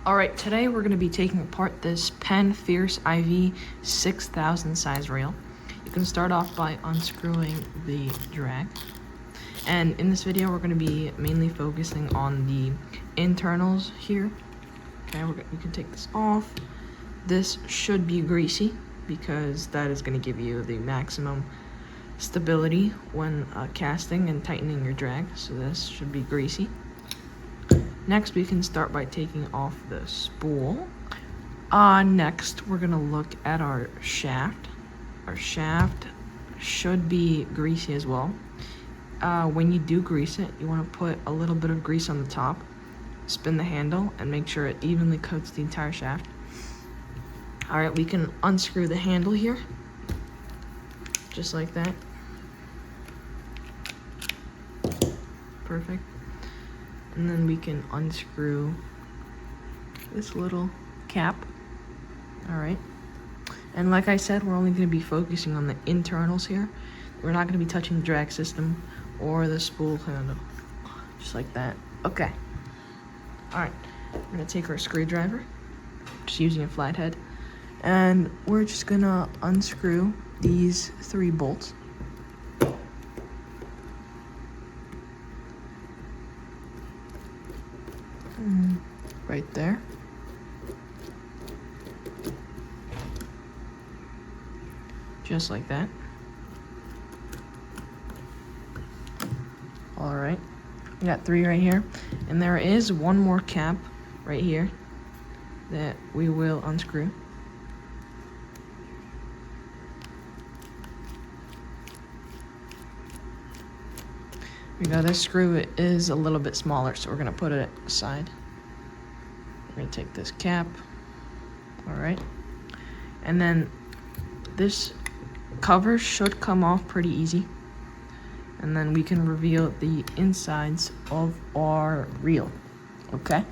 Alright, today we're going to be taking apart this Penn Fierce IV 6000 size reel. You can start off by unscrewing the drag. And in this video we're going to be mainly focusing on the internals here. Okay, you can take this off. This should be greasy because that is going to give you the maximum stability when casting and tightening your drag. So this should be greasy. Next, we can start by taking off the spool. Next, we're gonna look at our shaft. Our shaft should be greasy as well. When you do grease it, you wanna put a little bit of grease on the top, spin the handle, and make sure it evenly coats the entire shaft. All right, we can unscrew the handle here, just like that. Perfect. And then we can unscrew this little cap. All right. And like I said, we're only going to be focusing on the internals here. We're not going to be touching the drag system or the spool handle. Just like that. Okay. All right. We're going to take our screwdriver, just using a flathead. And we're just going to unscrew these 3 bolts. Right there. Just like that. All right. We got 3 right here. And there is one more cap right here that we will unscrew. This screw is a little bit smaller, so we're gonna put it aside. We're gonna take this cap, all right, and then this cover should come off pretty easy, and then we can reveal the insides of our reel. Okay.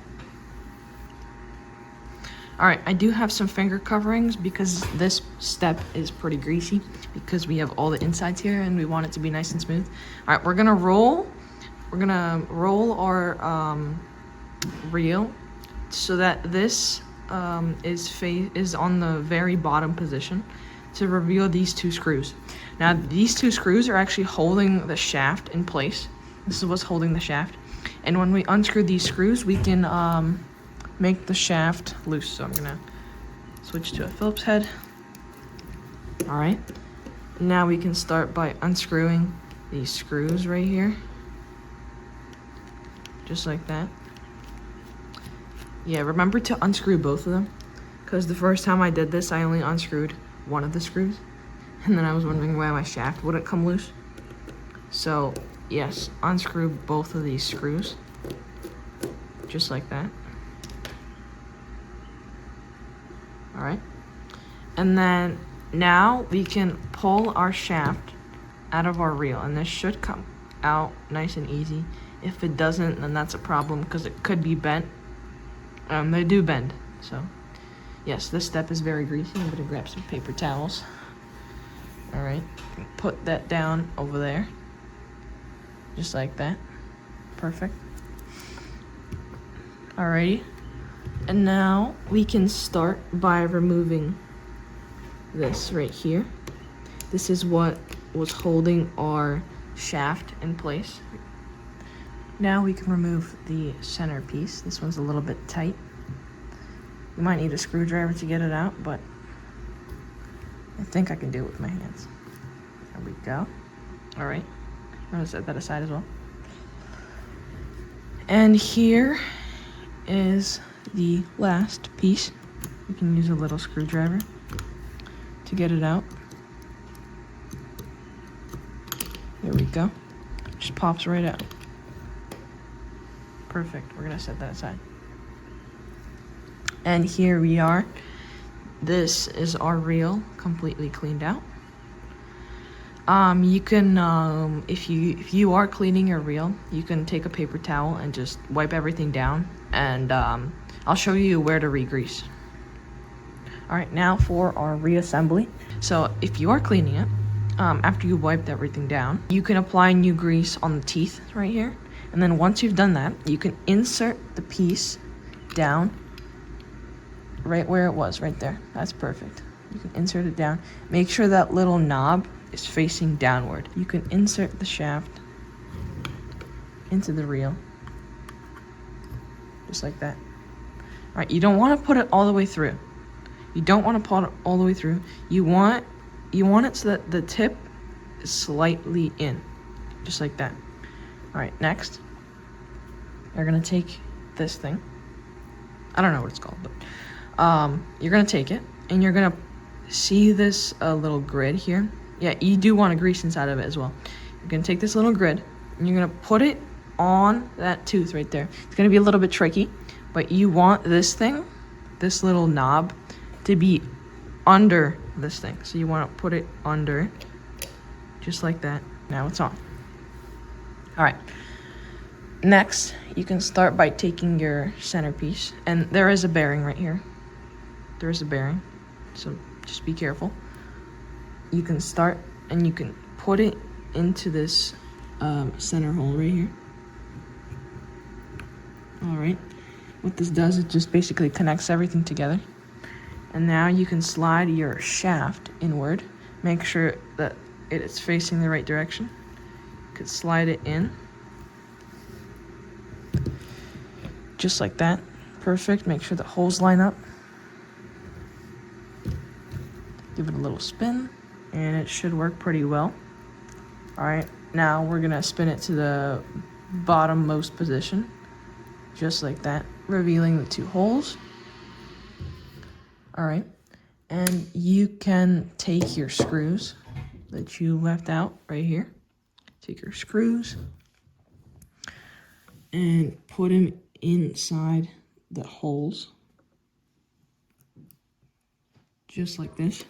All right, I do have some finger coverings because this step is pretty greasy because we have all the insides here and we want it to be nice and smooth. All right, we're gonna roll our reel so that this is on the very bottom position to reveal these 2 screws. Now these 2 screws are actually holding the shaft in place. This is what's holding the shaft. And when we unscrew these screws, we can make the shaft loose. So I'm gonna switch to a Phillips head. All right. Now we can start by unscrewing these screws right here. Just like that. Yeah, remember to unscrew both of them, because the first time I did this, I only unscrewed one of the screws, and then I was wondering why my shaft wouldn't come loose. So, yes, unscrew both of these screws, just like that. All right. And then now we can pull our shaft out of our reel, and this should come out nice and easy. If it doesn't, then that's a problem because it could be bent. They do bend, so yes, this step is very greasy. I'm gonna grab some paper towels. All right, put that down over there, just like that. Perfect. Alrighty, and now we can start by removing this right here. This is what was holding our shaft in place. Now we can remove the center piece. This one's a little bit tight. You might need a screwdriver to get it out, but I think I can do it with my hands. There we go. All right, I'm gonna set that aside as well. And here is the last piece. You can use a little screwdriver to get it out. There we go. Just pops right out. Perfect. We're gonna set that aside. And here we are. This is our reel completely cleaned out. You can, if you are cleaning your reel, you can take a paper towel and just wipe everything down, and I'll show you where to re-grease. All right, now for our reassembly. So if you are cleaning it, after you wiped everything down, you can apply new grease on the teeth right here. And then once you've done that, you can insert the piece down right where it was, right there. That's perfect. You can insert it down. Make sure that little knob is facing downward. You can insert the shaft into the reel, just like that. All right, you don't want to put it all the way through. You don't want to put it all the way through. You want it so that the tip is slightly in, just like that. All right, next, you're gonna take this thing. I don't know what it's called, but you're gonna take it and you're gonna see this little grid here. Yeah, you do want to grease inside of it as well. You're gonna take this little grid and you're gonna put it on that tooth right there. It's gonna be a little bit tricky, but you want this thing, this little knob, to be under this thing. So you want to put it under, just like that. Now it's on. All right. Next, you can start by taking your centerpiece, and there is a bearing right here. There is a bearing, so just be careful. You can start and you can put it into this center hole right here. All right. What this does, it just basically connects everything together. And now you can slide your shaft inward. Make sure that it is facing the right direction. You can slide it in. Just like that. Perfect. Make sure the holes line up. Give it a little spin, and it should work pretty well. All right, now we're gonna spin it to the bottommost position, just like that, revealing the two holes. All right, and you can take your screws that you left out right here. Take your screws and put them inside the holes, just like this.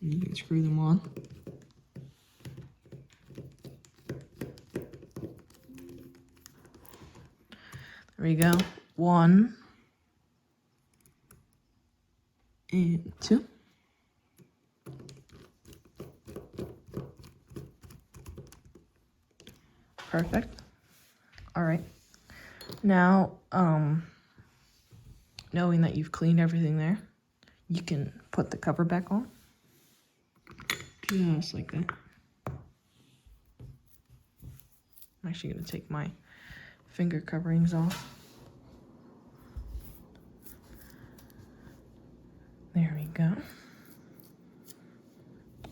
And you can screw them on. There we go. 1 and 2. Perfect. All right. Now, knowing that you've cleaned everything there, you can put the cover back on. Just like that. I'm actually going to take my finger coverings off. There we go.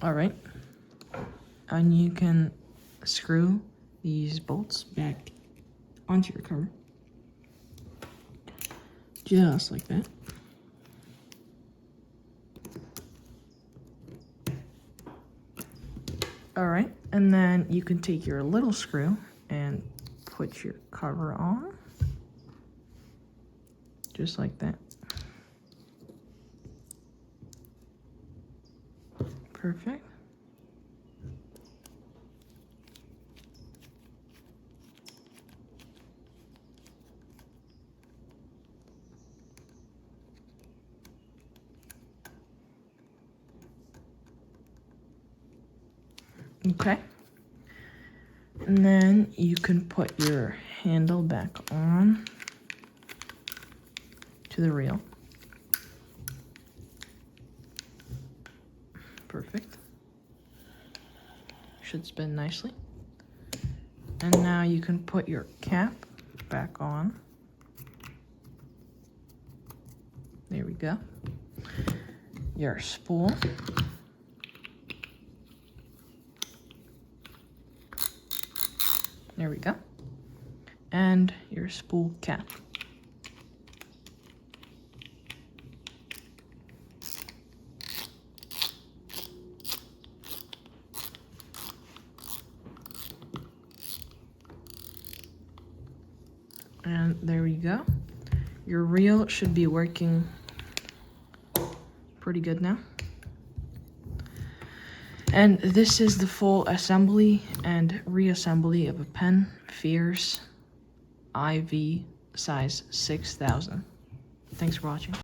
All right. And you can screw these bolts back onto your cover. Just like that. All right, and then you can take your little screw and put your cover on, just like that. Perfect. Okay. And then you can put your handle back on to the reel. Perfect. Should spin nicely. And now you can put your cap back on. There we go. Your spool. There we go. And your spool cap. And there we go. Your reel should be working pretty good now. And this is the full assembly and reassembly of a Penn Fierce IV size 6000. Thanks for watching.